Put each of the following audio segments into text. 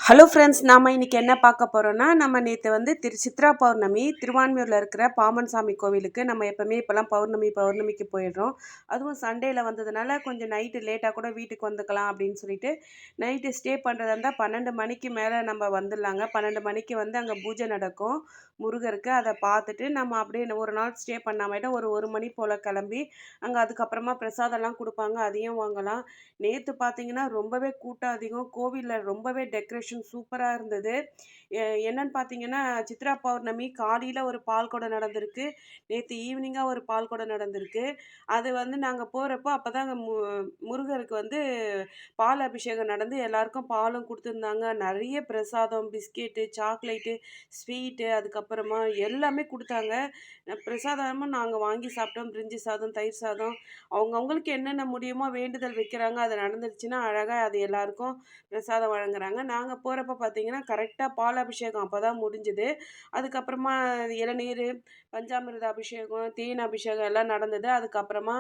Hello friends, நாம் இன்றைக்கி என்ன பார்க்க போகிறோன்னா, நம்ம நேற்று வந்து சித்ரா பௌர்ணமி திருவான்மியூரில் இருக்கிற பாமன் சாமி கோவிலுக்கு நம்ம எப்போவுமே இப்போலாம் பௌர்ணமிக்கு போயிடுறோம். அதுவும் சண்டேயில் வந்ததுனால கொஞ்சம் நைட்டு லேட்டாக கூட வீட்டுக்கு வந்துக்கலாம் அப்படின்னு சொல்லிட்டு நைட்டு ஸ்டே பண்ணுறதா இருந்தால் 12 மணிக்கு மேலே நம்ம வந்துடலாங்க. 12 மணிக்கு வந்து அங்கே பூஜை நடக்கும் முருகருக்கு. அதை பார்த்துட்டு நம்ம அப்படியே ஒரு நாள் ஸ்டே பண்ணாமட்டு ஒரு மணி போல் கிளம்பி அங்கே அதுக்கப்புறமா பிரசாதம்லாம் கொடுப்பாங்க, அதையும் வாங்கலாம். நேற்று பார்த்தீங்கன்னா ரொம்பவே கூட்டம் அதிகம். கோவிலில் ரொம்பவே டெக்கரேஷன் சூப்பராக இருந்தது. என்னன்னு பார்த்தீங்கன்னா, சித்ரா பௌர்ணமி காலையில் ஒரு பால் குடம் நடந்திருக்கு, நேற்று ஈவினிங்காக ஒரு பால் குடம் நடந்திருக்கு. அது வந்து நாங்கள் போகிறப்போ அப்போ தான் முருகருக்கு வந்து பால் அபிஷேகம் நடந்து எல்லாருக்கும் பாலும் கொடுத்துருந்தாங்க. நிறைய பிரசாதம், பிஸ்கெட்டு, சாக்லேட்டு, ஸ்வீட்டு, அதுக்கப்புறமா எல்லாமே கொடுத்தாங்க. பிரசாதமும் நாங்கள் வாங்கி சாப்பிட்டோம். பிரிஞ்சி சாதம், தயிர் சாதம், அவங்கவுங்களுக்கு என்னென்ன முடியுமோ வேண்டுதல் வைக்கிறாங்க, அது நடந்துருச்சுன்னா அழகாக அது எல்லாருக்கும் பிரசாதம் வழங்குறாங்க. நாங்கள் போகிறப்ப பார்த்தீங்கன்னா கரெக்டாக பால் அபிஷேகம் அப்போ தான் முடிஞ்சுது. அதுக்கப்புறமா இளநீர், பஞ்சாமிர்த அபிஷேகம், தேன் அபிஷேகம் எல்லாம் நடந்தது. அதுக்கப்புறமா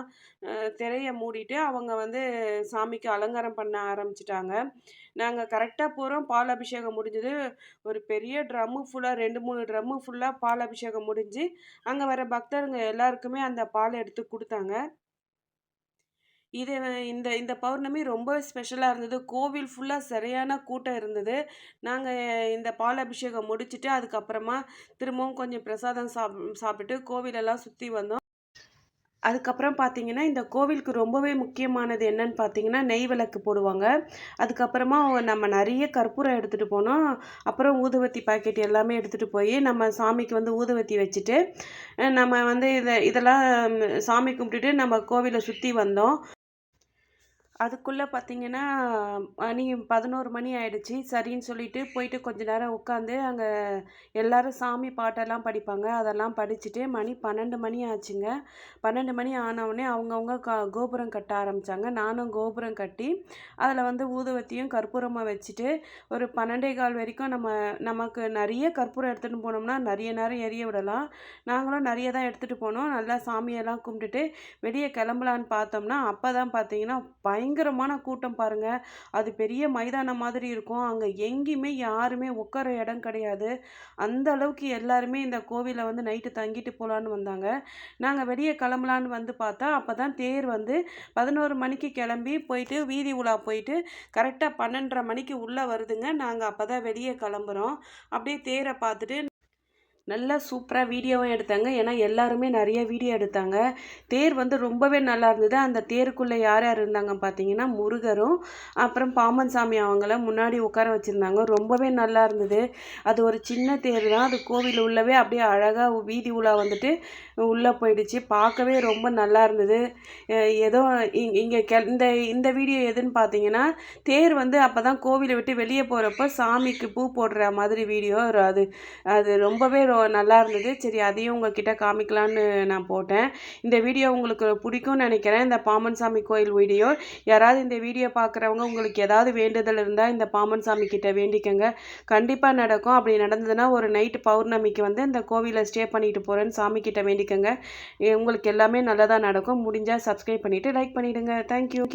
திரையை மூடிட்டு அவங்க வந்து சாமிக்கு அலங்காரம் பண்ண ஆரம்பிச்சிட்டாங்க. நாங்கள் கரெக்டாக போகிறோம், பால் அபிஷேகம் முடிஞ்சது. ஒரு பெரிய ட்ரம்மு ஃபுல்லாக 2-3 ட்ரம்மு ஃபுல்லாக பால் அபிஷேகம் முடிஞ்சு அங்கே வர பக்தருங்க எல்லாருக்குமே அந்த பால் எடுத்து கொடுத்தாங்க. இது இந்த இந்த பௌர்ணமி ரொம்ப ஸ்பெஷலாக இருந்தது. கோவில் ஃபுல்லாக சரியான கூட்டம் இருந்தது. நாங்கள் இந்த பால் அபிஷேகம் முடிச்சுட்டு அதுக்கப்புறமா திரும்பவும் கொஞ்சம் பிரசாதம் சாப்பிட்டுட்டு கோவிலெல்லாம் சுற்றி வந்தோம். அதுக்கப்புறம் பார்த்தீங்கன்னா, இந்த கோவிலுக்கு ரொம்பவே முக்கியமானது என்னன்னு பார்த்தீங்கன்னா, நெய் விளக்கு போடுவாங்க. அதுக்கப்புறமா நம்ம நிறைய கற்பூரம் எடுத்துகிட்டு போனோம். அப்புறம் ஊதுவத்தி பாக்கெட் எல்லாமே எடுத்துகிட்டு போய் நம்ம சாமிக்கு வந்து ஊதுவத்தி வச்சுட்டு நம்ம வந்து இதெல்லாம் சாமி கும்பிட்டுட்டு நம்ம கோவிலை சுற்றி வந்தோம். அதுக்குள்ளே பார்த்தீங்கன்னா மணி 11 மணி ஆயிடுச்சு. சரின்னு சொல்லிட்டு போயிட்டு கொஞ்ச நேரம் உட்காந்து அங்கே எல்லாரும் சாமி பாட்டெல்லாம் படிப்பாங்க. அதெல்லாம் படிச்சுட்டு மணி 12 மணி ஆச்சுங்க. 12 மணி ஆனவுடனே அவங்கவுங்க கோபுரம் கட்ட ஆரம்பித்தாங்க. நானும் கோபுரம் கட்டி அதில் வந்து ஊதுவத்தியும் கற்பூரமாக வச்சுட்டு ஒரு 12:15 வரைக்கும் நமக்கு நிறைய கற்பூரம் எடுத்துகிட்டு போனோம்னா நிறைய நேரம் எரிய விடலாம். நாங்களும் நிறைய தான் எடுத்துகிட்டு போனோம். நல்லா சாமியெல்லாம் கும்பிட்டுட்டு வெளியே கிளம்பலான்னு பார்த்தோம்னா அப்போ தான் பார்த்தீங்கன்னா பயங்கரமான கூட்டம் பாருங்கள். அது பெரிய மைதானம் மாதிரி இருக்கும். அங்கே எங்கேயுமே யாருமே உட்கார இடம் கிடையாது. அந்த அளவுக்கு எல்லாருமே இந்த கோவிலை வந்து நைட்டு தங்கிட்டு போகலான்னு வந்தாங்க. நாங்கள் வெளியே கிளம்பலான்னு வந்து பார்த்தா அப்போ தான் தேர் வந்து 11 மணிக்கு கிளம்பி போயிட்டு வீதி உலா போயிட்டு கரெக்டாக 12:30 மணிக்கு உள்ளே வருதுங்க. நாங்கள் அப்போ தான் வெளியே கிளம்புறோம். அப்படியே தேரை பார்த்துட்டு நல்லா சூப்பராக வீடியோவும் எடுத்தாங்க. ஏன்னா எல்லாருமே நிறைய வீடியோ எடுத்தாங்க. தேர் வந்து ரொம்பவே நல்லா இருந்தது. அந்த தேருக்குள்ளே யார் யார் இருந்தாங்க பார்த்தீங்கன்னா, முருகரும் அப்புறம் பாமன் சாமி அவங்கள முன்னாடி உட்கார வச்சுருந்தாங்க. ரொம்பவே நல்லா இருந்தது. அது ஒரு சின்ன தேர் தான். அது கோவில் உள்ளவே அப்படியே அழகாக வீதி உலா வந்துட்டு உள்ளே போயிடுச்சு. பார்க்கவே ரொம்ப நல்லா இருந்தது. ஏதோ இங்கே இந்த வீடியோ எதுன்னு பார்த்தீங்கன்னா, தேர் வந்து அப்போ தான் கோவிலை விட்டு வெளியே போகிறப்போ சாமிக்கு பூ போடுற மாதிரி வீடியோ. அது ரொம்பவே நல்லா இருந்தது. சரி, அதையும் உங்ககிட்ட காமிக்கலான்னு நான் போட்டேன். இந்த வீடியோ உங்களுக்கு பிடிக்கும்னு நினைக்கிறேன். இந்த பாமன் சாமி கோயில் வீடியோ. யாராவது இந்த வீடியோ பார்க்குறவங்க உங்களுக்கு ஏதாவது வேண்டுதல் இருந்தால் இந்த பாமன் சாமி கிட்ட வேண்டிக்கங்க, கண்டிப்பாக நடக்கும். அப்படி நடந்ததுன்னா ஒரு நைட்டு பௌர்ணமிக்கு வந்து இந்த கோவிலை ஸ்டே பண்ணிட்டு போகிறேன்னு சாமி கிட்ட வேண்டிக்கங்க. உங்களுக்கு எல்லாமே நல்லதாக நடக்கும். முடிஞ்சால் சப்ஸ்கிரைப் பண்ணிவிட்டு லைக் பண்ணிவிடுங்க. தேங்க்யூ.